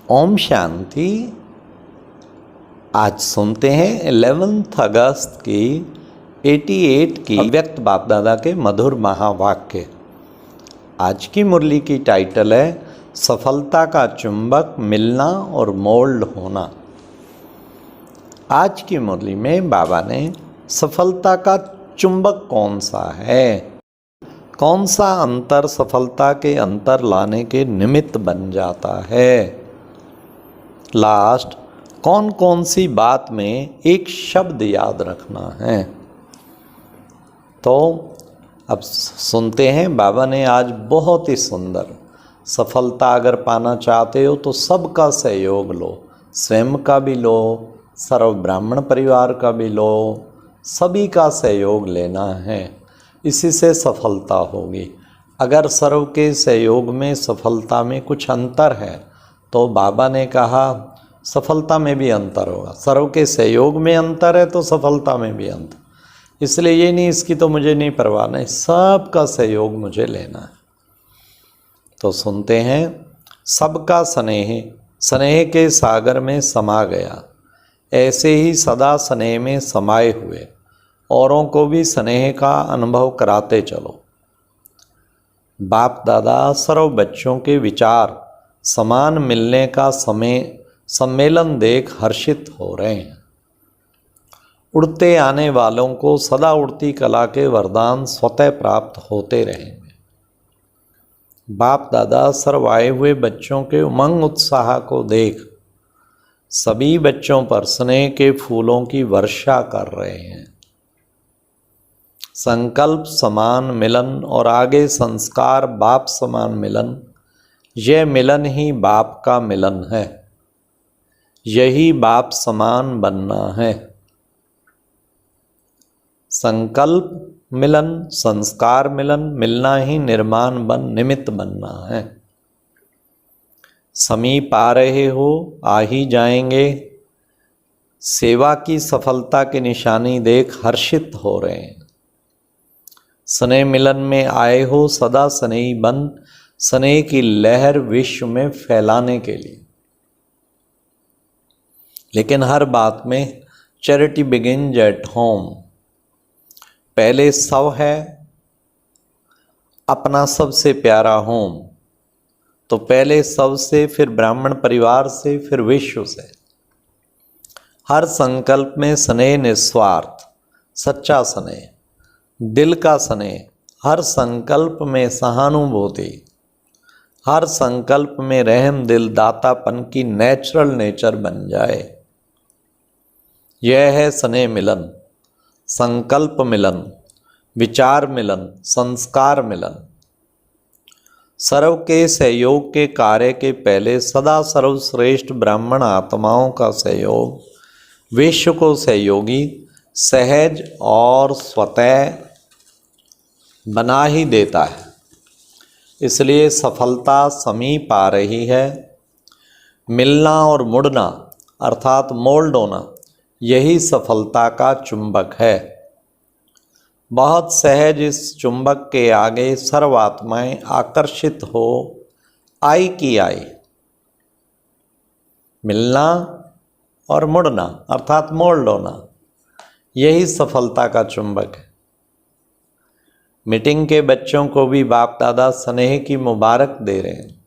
ओम शांति। आज सुनते हैं 11 अगस्त की 88 की अव्यक्त बाप दादा के मधुर महावाक्य। आज की मुरली की टाइटल है सफलता का चुंबक मिलना और मोल्ड होना। आज की मुरली में बाबा ने सफलता का चुंबक कौन सा है, कौन सा अंतर सफलता के अंतर लाने के निमित्त बन जाता है, लास्ट कौन कौन सी बात में एक शब्द याद रखना है। तो अब सुनते हैं। बाबा ने आज बहुत ही सुंदर, सफलता अगर पाना चाहते हो तो सबका सहयोग लो, स्वयं का भी लो, सर्व ब्राह्मण परिवार का भी लो, सभी का सहयोग लेना है, इसी से सफलता होगी। अगर सर्व के सहयोग में सफलता में कुछ अंतर है तो बाबा ने कहा सफलता में भी अंतर होगा। सर्व के सहयोग में अंतर है तो सफलता में भी अंतर। इसलिए ये नहीं इसकी तो मुझे नहीं परवाह, नहीं, सबका सहयोग मुझे लेना है। तो सुनते हैं। सबका स्नेह स्नेह के सागर में समा गया, ऐसे ही सदा स्नेह में समाये हुए औरों को भी स्नेह का अनुभव कराते चलो। बाप दादा सर्व बच्चों के विचार समान मिलने का सम्मेलन देख हर्षित हो रहे हैं। उड़ते आने वालों को सदा उड़ती कला के वरदान स्वतः प्राप्त होते रहेंगे। बाप दादा सर्व आए हुए बच्चों के उमंग उत्साह को देख सभी बच्चों पर स्नेह के फूलों की वर्षा कर रहे हैं। संकल्प समान मिलन और आगे संस्कार बाप समान मिलन, यह मिलन ही बाप का मिलन है, यही बाप समान बनना है। संकल्प मिलन, संस्कार मिलन, मिलना ही निर्माण बन निमित्त बनना है। समीप आ रहे हो, आ ही जाएंगे। सेवा की सफलता की निशानी देख हर्षित हो रहे हैं। स्नेह मिलन में आए हो, सदा स्नेही बन स्नेह की लहर विश्व में फैलाने के लिए। लेकिन हर बात में चैरिटी बिगिन्स एट होम। पहले सब है, अपना सबसे प्यारा होम। तो पहले सब से, फिर ब्राह्मण परिवार से, फिर विश्व से। हर संकल्प में स्नेह निस्वार्थ, सच्चा स्नेह, दिल का स्नेह। हर संकल्प में सहानुभूति, हर संकल्प में रहम दिल दातापन की नेचुरल नेचर बन जाए। यह है स्नेह मिलन, संकल्प मिलन, विचार मिलन, संस्कार मिलन। सर्व के सहयोग के कार्य के पहले सदा सर्वश्रेष्ठ ब्राह्मण आत्माओं का सहयोग विश्व को सहयोगी, सहज और स्वतः बना ही देता है। इसलिए सफलता समीप आ रही है। मिलना और मुड़ना अर्थात मोल्ड होना, यही सफलता का चुंबक है। बहुत सहज इस चुंबक के आगे सर्व आत्माएं आकर्षित हो आई की आई। मिलना और मुड़ना अर्थात मोल्ड होना, यही सफलता का चुंबक है। मीटिंग के बच्चों को भी बाप दादा स्नेह की मुबारक दे रहे हैं।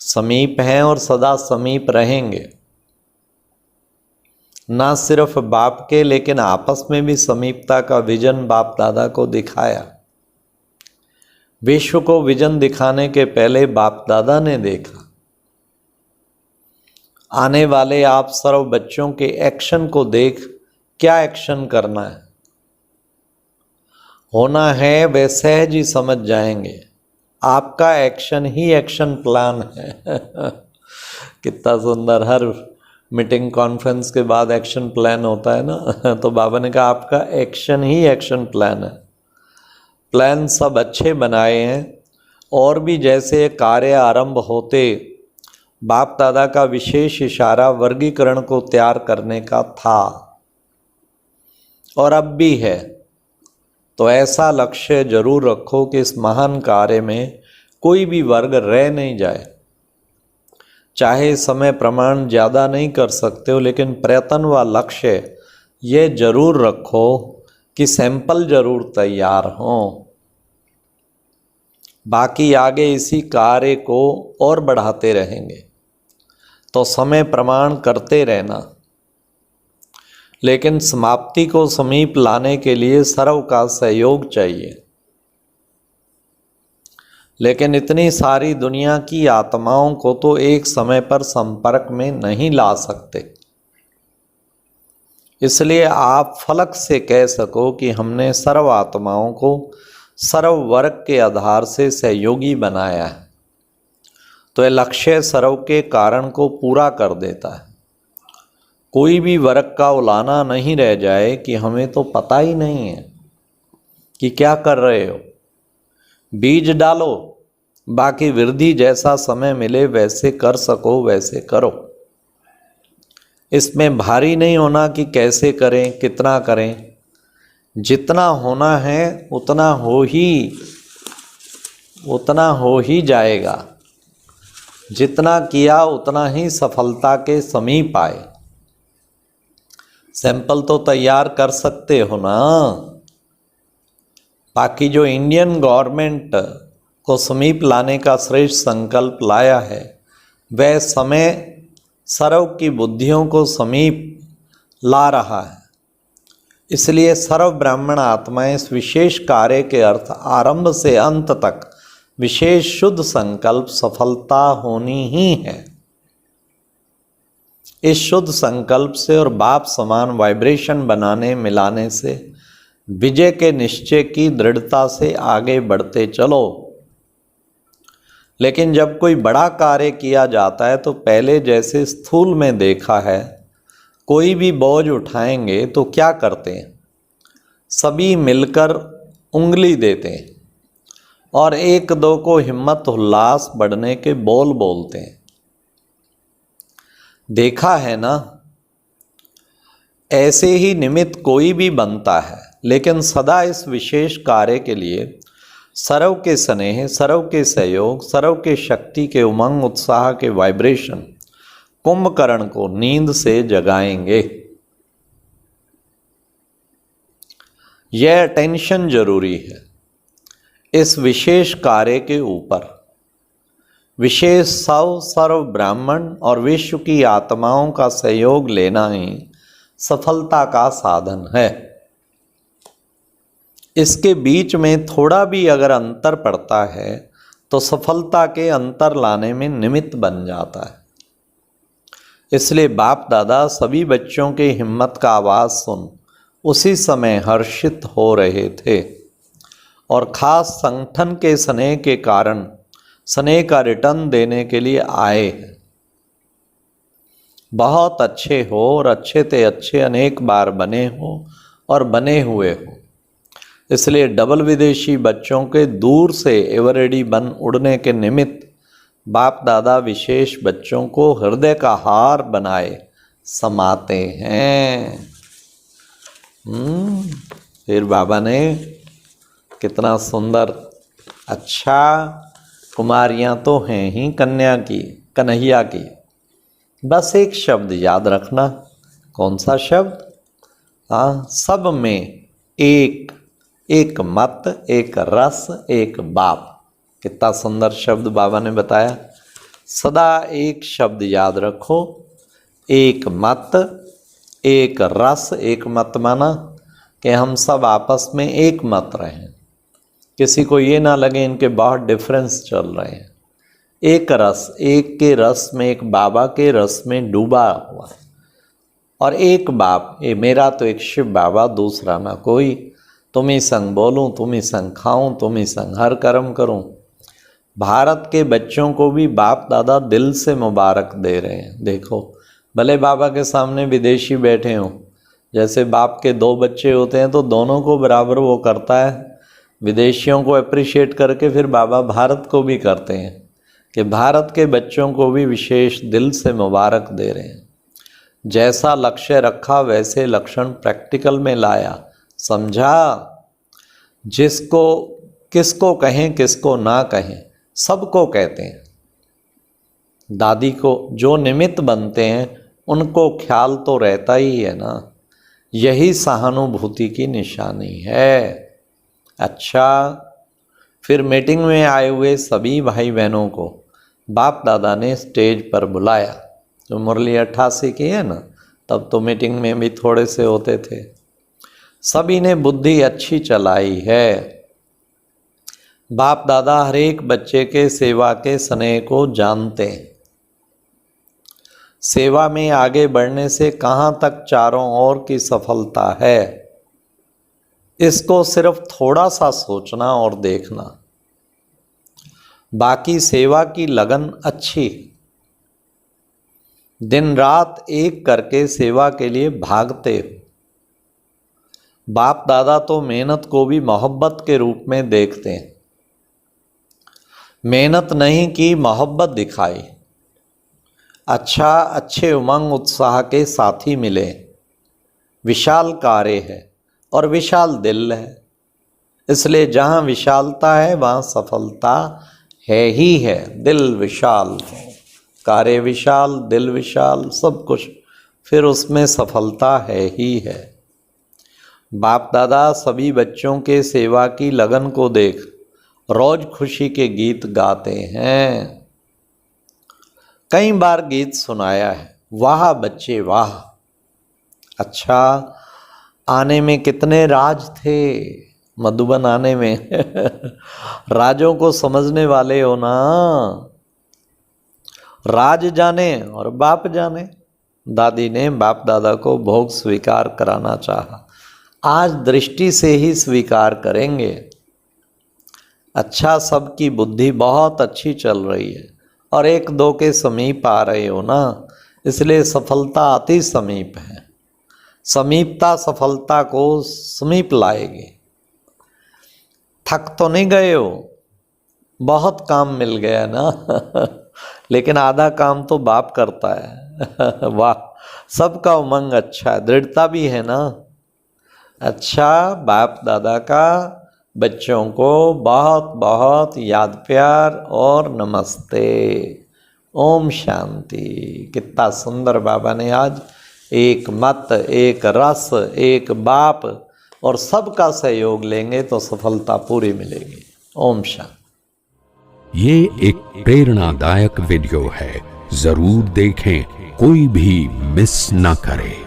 समीप हैं और सदा समीप रहेंगे। ना सिर्फ बाप के, लेकिन आपस में भी समीपता का विजन बाप दादा को दिखाया। विश्व को विजन दिखाने के पहले बाप दादा ने देखा। आने वाले आप सर्व बच्चों के एक्शन को देख क्या एक्शन करना है, होना है, वे सहज ही समझ जाएंगे। आपका एक्शन ही एक्शन प्लान है। कितना सुंदर, हर मीटिंग कॉन्फ्रेंस के बाद एक्शन प्लान होता है ना। तो बाबा ने कहा आपका एक्शन ही एक्शन प्लान है। प्लान सब अच्छे बनाए हैं। और भी जैसे कार्य आरंभ होते बाप दादा का विशेष इशारा वर्गीकरण को तैयार करने का था और अब भी है। तो ऐसा लक्ष्य जरूर रखो कि इस महान कार्य में कोई भी वर्ग रह नहीं जाए। चाहे समय प्रमाण ज़्यादा नहीं कर सकते हो, लेकिन प्रयत्न व लक्ष्य ये जरूर रखो कि सैंपल जरूर तैयार हों। बाकी आगे इसी कार्य को और बढ़ाते रहेंगे, तो समय प्रमाण करते रहना, लेकिन समाप्ति को समीप लाने के लिए सर्व का सहयोग चाहिए। लेकिन इतनी सारी दुनिया की आत्माओं को तो एक समय पर संपर्क में नहीं ला सकते, इसलिए आप फलक से कह सको कि हमने सर्व आत्माओं को सर्व वर्ग के आधार से सहयोगी बनाया है, तो यह लक्ष्य सर्व के कारण को पूरा कर देता है। कोई भी वर्ग का उलाना नहीं रह जाए कि हमें तो पता ही नहीं है कि क्या कर रहे हो। बीज डालो, बाकी वृद्धि जैसा समय मिले वैसे कर सको वैसे करो। इसमें भारी नहीं होना कि कैसे करें कितना करें, जितना होना है उतना हो ही जाएगा। जितना किया उतना ही सफलता के समीप आए। सैंपल तो तैयार कर सकते हो ना। बाकी जो इंडियन गवर्नमेंट को समीप लाने का श्रेष्ठ संकल्प लाया है, वह समय सर्व की बुद्धियों को समीप ला रहा है। इसलिए सर्व ब्राह्मण आत्माएं इस विशेष कार्य के अर्थ आरंभ से अंत तक विशेष शुद्ध संकल्प सफलता होनी ही है। इस शुद्ध संकल्प से और बाप समान वाइब्रेशन बनाने मिलाने से विजय के निश्चय की दृढ़ता से आगे बढ़ते चलो। लेकिन जब कोई बड़ा कार्य किया जाता है तो पहले जैसे स्थूल में देखा है, कोई भी बोझ उठाएंगे तो क्या करते हैं, सभी मिलकर उंगली देते हैं और एक दो को हिम्मत उल्लास बढ़ने के बोल बोलते हैं। देखा है ना। ऐसे ही निमित्त कोई भी बनता है, लेकिन सदा इस विशेष कार्य के लिए सर्व के स्नेह, सर्व के सहयोग, सर्व के शक्ति के उमंग उत्साह के वाइब्रेशन कुंभकर्ण को नींद से जगाएंगे। यह अटेंशन जरूरी है इस विशेष कार्य के ऊपर। विशेष सर्व ब्राह्मण और विश्व की आत्माओं का सहयोग लेना ही सफलता का साधन है। इसके बीच में थोड़ा भी अगर अंतर पड़ता है तो सफलता के अंतर लाने में निमित्त बन जाता है। इसलिए बाप दादा सभी बच्चों के हिम्मत का आवाज़ सुन उसी समय हर्षित हो रहे थे और खास संगठन के स्नेह के कारण स्नेह का रिटर्न देने के लिए आए हैं। बहुत अच्छे हो और अच्छे ते अच्छे अनेक बार बने हो और बने हुए हो। इसलिए डबल विदेशी बच्चों के दूर से एवरेडी बन उड़ने के निमित्त बाप दादा विशेष बच्चों को हृदय का हार बनाए समाते हैं। फिर बाबा ने कितना सुंदर, अच्छा कुमारियाँ तो हैं ही कन्हैया की। बस एक शब्द याद रखना। कौन सा शब्द? हाँ, सब में एक मत, एक रस, एक बाप। कितना सुंदर शब्द बाबा ने बताया। सदा एक शब्द याद रखो, एक मत, एक रस। एक मत माना कि हम सब आपस में एक मत रहें, किसी को ये ना लगे इनके बहुत डिफरेंस चल रहे हैं। एक रस, एक के रस में, एक बाबा के रस में डूबा हुआ। और एक बाप, ये मेरा तो एक शिव बाबा, दूसरा ना कोई। तुम ही संग बोलूं, तुम ही संग खाऊं, तुम ही संग हर कर्म करूं। भारत के बच्चों को भी बाप दादा दिल से मुबारक दे रहे हैं। देखो, भले बाबा के सामने विदेशी बैठे हों, जैसे बाप के दो बच्चे होते हैं तो दोनों को बराबर वो करता है। विदेशियों को अप्रिशिएट करके फिर बाबा भारत को भी करते हैं कि भारत के बच्चों को भी विशेष दिल से मुबारक दे रहे हैं। जैसा लक्ष्य रखा वैसे लक्षण प्रैक्टिकल में लाया, समझा। किसको कहें किसको ना कहें, सबको कहते हैं। दादी को जो निमित्त बनते हैं उनको ख्याल तो रहता ही है ना, यही सहानुभूति की निशानी है। अच्छा, फिर मीटिंग में आए हुए सभी भाई बहनों को बाप दादा ने स्टेज पर बुलाया। जो मुरली 88 की है ना, तब तो मीटिंग में भी थोड़े से होते थे। सभी ने बुद्धि अच्छी चलाई है। बाप दादा हर एक बच्चे के सेवा के स्नेह को जानते हैं। सेवा में आगे बढ़ने से कहाँ तक चारों ओर की सफलता है, इसको सिर्फ थोड़ा सा सोचना और देखना। बाकी सेवा की लगन अच्छी, दिन रात एक करके सेवा के लिए भागते हो। बाप दादा तो मेहनत को भी मोहब्बत के रूप में देखते हैं। मेहनत नहीं की, मोहब्बत दिखाई। अच्छा, अच्छे उमंग उत्साह के साथी मिले। विशाल कार्य है और विशाल दिल है, इसलिए जहाँ विशालता है वहाँ सफलता है ही है। दिल विशाल, कार्य विशाल, दिल विशाल, सब कुछ, फिर उसमें सफलता है ही है। बाप दादा सभी बच्चों के सेवा की लगन को देख रोज खुशी के गीत गाते हैं। कई बार गीत सुनाया है, वाह बच्चे वाह। अच्छा, आने में कितने राज थे, मधुबन आने में राजों को समझने वाले हो ना। राज जाने और बाप जाने। दादी ने बाप दादा को भोग स्वीकार कराना चाहा, आज दृष्टि से ही स्वीकार करेंगे। अच्छा, सबकी बुद्धि बहुत अच्छी चल रही है और एक दो के समीप आ रहे हो ना, इसलिए सफलता अति समीप है। समीपता सफलता को समीप लाएगी। थक तो नहीं गए हो, बहुत काम मिल गया ना लेकिन आधा काम तो बाप करता है वाह, सबका उमंग अच्छा है, दृढ़ता भी है ना। अच्छा, बाप दादा का बच्चों को बहुत बहुत याद प्यार और नमस्ते। ओम शांति। कितना सुंदर बाबा ने आज एक मत, एक रस, एक बाप और सबका सहयोग लेंगे तो सफलता पूरी मिलेगी। ओम शांति। ये एक प्रेरणादायक वीडियो है, जरूर देखें, कोई भी मिस ना करे।